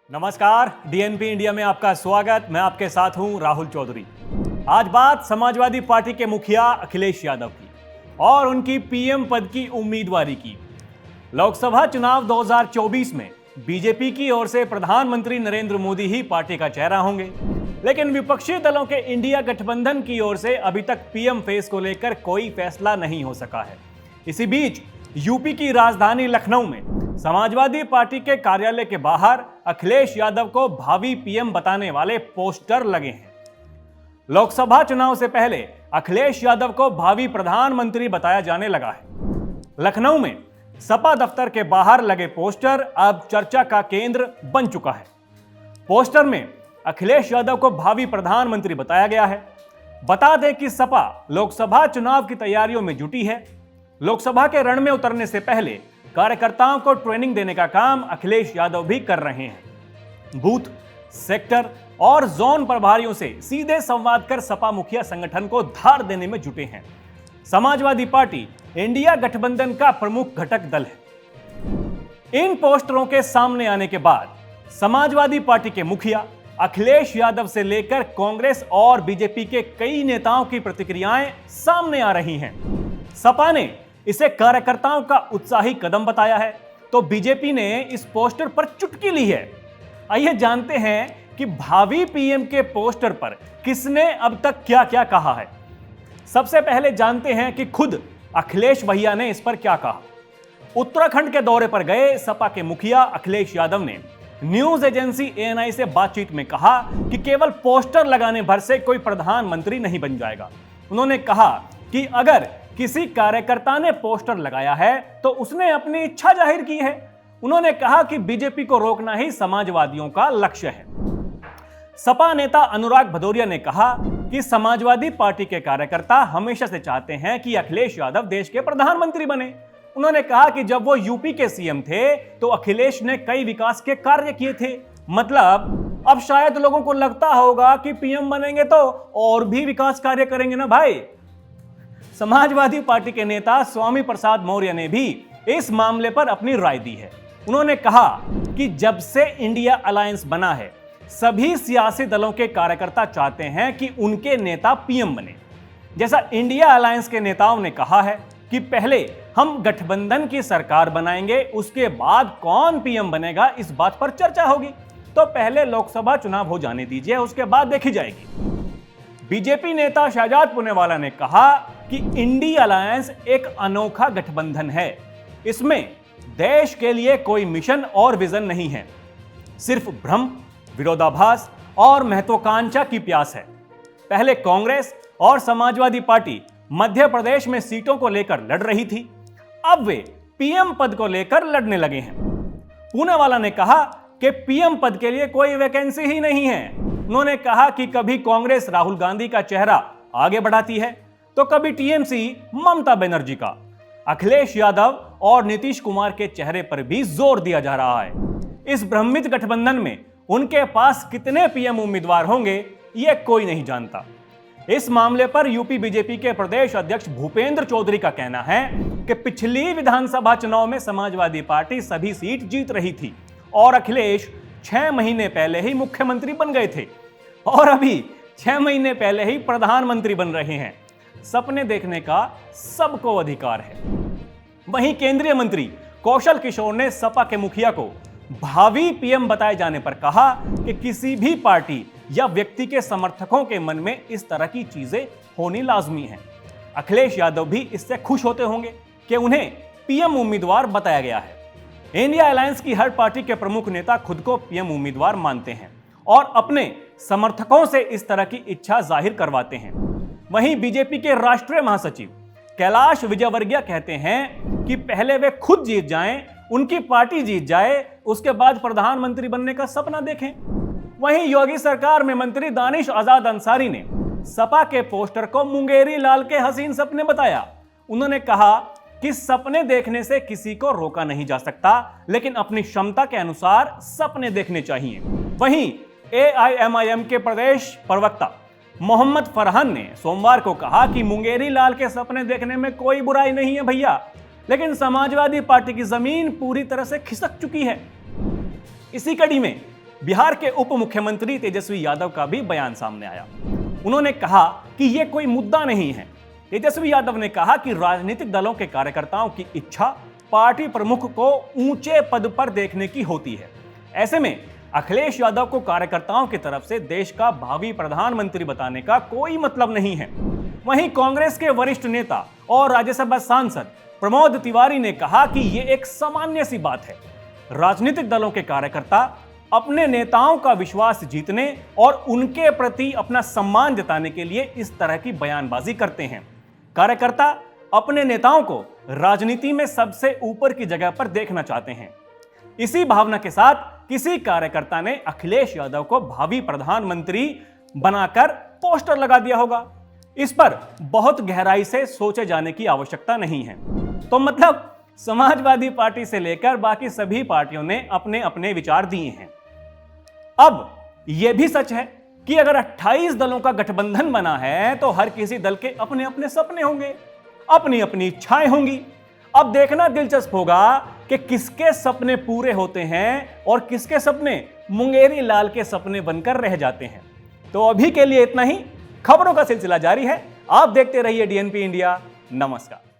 नमस्कार, DNP India में आपका स्वागत। मैं आपके साथ हूं राहुल चौधरी। आज बात समाजवादी पार्टी के मुखिया अखिलेश यादव की और उनकी पीएम पद की उम्मीदवारी की। लोकसभा चुनाव 2024 में बीजेपी की ओर से प्रधानमंत्री नरेंद्र मोदी ही पार्टी का चेहरा होंगे, लेकिन विपक्षी दलों के इंडिया गठबंधन की ओर से अभी तक पीएम फेस को लेकर कोई फैसला नहीं हो सका है। इसी बीच यूपी की राजधानी लखनऊ में समाजवादी पार्टी के कार्यालय के बाहर अखिलेश यादव को भावी पीएम बताने वाले पोस्टर लगे हैं। लोकसभा चुनाव से पहले अखिलेश यादव को भावी प्रधानमंत्री बताया जाने लगा है। लखनऊ में सपा दफ्तर के बाहर लगे पोस्टर अब चर्चा का केंद्र बन चुका है। पोस्टर में अखिलेश यादव को भावी प्रधानमंत्री बताया गया है। बता दें कि सपा लोकसभा चुनाव की तैयारियों में जुटी है। लोकसभा के रण में उतरने से पहले कार्यकर्ताओं को ट्रेनिंग देने का काम अखिलेश यादव भी कर रहे हैं। बूथ, सेक्टर और जोन प्रभारियों से सीधे संवाद कर सपा मुखिया संगठन को धार देने में जुटे हैं। समाजवादी पार्टी इंडिया गठबंधन का प्रमुख घटक दल है। इन पोस्टरों के सामने आने के बाद समाजवादी पार्टी के मुखिया अखिलेश यादव से लेकर कांग्रेस और बीजेपी के कई नेताओं की प्रतिक्रियाएं सामने आ रही हैं। सपा ने इसे कार्यकर्ताओं का उत्साही कदम बताया है, तो बीजेपी ने इस पोस्टर पर चुटकी ली है। आइए जानते हैं कि भावी पीएम के पोस्टर पर किसने अब तक क्या क्या कहा है। सबसे पहले जानते हैं कि खुद अखिलेश भैया ने इस पर क्या कहा। उत्तराखंड के दौरे पर गए सपा के मुखिया अखिलेश यादव ने न्यूज एजेंसी एएनआई से बातचीत में कहा कि केवल पोस्टर लगाने भर से कोई प्रधानमंत्री नहीं बन जाएगा। उन्होंने कहा कि अगर किसी कार्यकर्ता ने पोस्टर लगाया है तो उसने अपनी इच्छा जाहिर की है। उन्होंने कहा कि बीजेपी को रोकना ही समाजवादियों का लक्ष्य है। सपा नेता अनुराग भदौरिया ने कहा कि समाजवादी पार्टी के कार्यकर्ता हमेशा से चाहते हैं कि अखिलेश यादव देश के प्रधानमंत्री बने। उन्होंने कहा कि जब वो यूपी के सीएम थे तो अखिलेश ने कई विकास के कार्य किए थे। मतलब अब शायद लोगों को लगता होगा कि पीएम बनेंगे तो और भी विकास कार्य करेंगे ना भाई। समाजवादी पार्टी के नेता स्वामी प्रसाद मौर्य ने भी इस मामले पर अपनी राय दी है। उन्होंने कहा कि जब से इंडिया अलायंस बना है सभी सियासी दलों के कार्यकर्ता चाहते हैं कि उनके नेता पीएम बने। जैसा इंडिया अलायंस के नेताओं ने कहा है कि पहले हम गठबंधन की सरकार बनाएंगे, उसके बाद कौन पीएम बनेगा इस बात पर चर्चा होगी। तो पहले लोकसभा चुनाव हो जाने दीजिए, उसके बाद देखी जाएगी। बीजेपी नेता शहजाद पुनेवाला ने कहा कि इंडिया अलायंस एक अनोखा गठबंधन है। इसमें देश के लिए कोई मिशन और विजन नहीं है, सिर्फ भ्रम, विरोधाभास और महत्वाकांक्षा की प्यास है। पहले कांग्रेस और समाजवादी पार्टी मध्य प्रदेश में सीटों को लेकर लड़ रही थी, अब वे पीएम पद को लेकर लड़ने लगे हैं। पुनेवाला ने कहा कि पीएम पद के लिए कोई वैकेंसी ही नहीं है। उन्होंने कहा कि कभी कांग्रेस राहुल गांधी का चेहरा आगे बढ़ाती है तो कभी टीएमसी ममता बनर्जी का। अखिलेश यादव और नीतीश कुमार के चेहरे पर भी जोर दिया जा रहा है। इस भ्रमित गठबंधन में उनके पास कितने पीएम उम्मीदवार होंगे ये कोई नहीं जानता। इस मामले पर यूपी बीजेपी के प्रदेश अध्यक्ष भूपेंद्र चौधरी का कहना है कि पिछली विधानसभा चुनाव में समाजवादी पार्टी सभी सीट जीत रही थी और अखिलेश 6 महीने पहले ही मुख्यमंत्री बन गए थे और अभी 6 महीने पहले ही प्रधानमंत्री बन रहे हैं। सपने देखने का सबको अधिकार है। वहीं केंद्रीय मंत्री कौशल किशोर ने सपा के मुखिया को भावी पीएम बताए जाने पर कहा कि किसी भी पार्टी या व्यक्ति के समर्थकों के मन में इस तरह की चीजें होनी लाजमी है। अखिलेश यादव भी इससे खुश होते होंगे कि उन्हें पीएम उम्मीदवार बताया गया है। इंडिया अलायंस की हर पार्टी के प्रमुख नेता खुद को पीएम उम्मीदवार मानते हैं और अपने समर्थकों से इस तरह की इच्छा जाहिर करवाते हैं। वहीं बीजेपी के राष्ट्रीय महासचिव कैलाश विजयवर्गीय कहते हैं कि पहले वे खुद जीत जाएं, उनकी पार्टी जीत जाए, उसके बाद प्रधानमंत्री बनने का सपना देखें। वहीं योगी सरकार में मंत्री दानिश आजाद अंसारी ने सपा के पोस्टर को मुंगेरी लाल के हसीन सपने बताया। उन्होंने कहा कि सपने देखने से किसी को रोका नहीं जा सकता, लेकिन अपनी क्षमता के अनुसार सपने देखने चाहिए। वहीं एआईएमआईएम के प्रदेश प्रवक्ता मोहम्मद फरहान ने सोमवार को कहा कि मुंगेरी लाल के सपने देखने में कोई बुराई नहीं है भैया, लेकिन समाजवादी पार्टी की जमीन पूरी तरह से खिसक चुकी है। इसी कड़ी में बिहार के उप मुख्यमंत्री तेजस्वी यादव का भी बयान सामने आया। उन्होंने कहा कि यह कोई मुद्दा नहीं है। तेजस्वी यादव ने कहा कि राजनीतिक दलों के कार्यकर्ताओं की इच्छा पार्टी प्रमुख को ऊंचे पद पर देखने की होती है। ऐसे में अखिलेश यादव को कार्यकर्ताओं की तरफ से देश का भावी प्रधानमंत्री बताने का कोई मतलब नहीं है। वहीं कांग्रेस के वरिष्ठ नेता और राज्यसभा सांसद प्रमोद तिवारी ने कहा कि यह एक सामान्य सी बात है। राजनीतिक दलों के कार्यकर्ता अपने नेताओं का विश्वास जीतने और उनके प्रति अपना सम्मान जताने के लिए इस तरह की बयानबाजी करते हैं। कार्यकर्ता अपने नेताओं को राजनीति में सबसे ऊपर की जगह पर देखना चाहते हैं। इसी भावना के साथ किसी कार्यकर्ता ने अखिलेश यादव को भावी प्रधानमंत्री बनाकर पोस्टर लगा दिया होगा। इस पर बहुत गहराई से सोचे जाने की आवश्यकता नहीं है। तो मतलब समाजवादी पार्टी से लेकर बाकी सभी पार्टियों ने अपने अपने विचार दिए हैं। अब यह भी सच है कि अगर 28 दलों का गठबंधन बना है तो हर किसी दल के अपने अपने सपने होंगे, अपनी अपनी इच्छाएं होंगी। अब देखना दिलचस्प होगा कि किसके सपने पूरे होते हैं और किसके सपने मुंगेरी लाल के सपने बनकर रह जाते हैं। तो अभी के लिए इतना ही। खबरों का सिलसिला जारी है। आप देखते रहिए डीएनपी इंडिया। नमस्कार।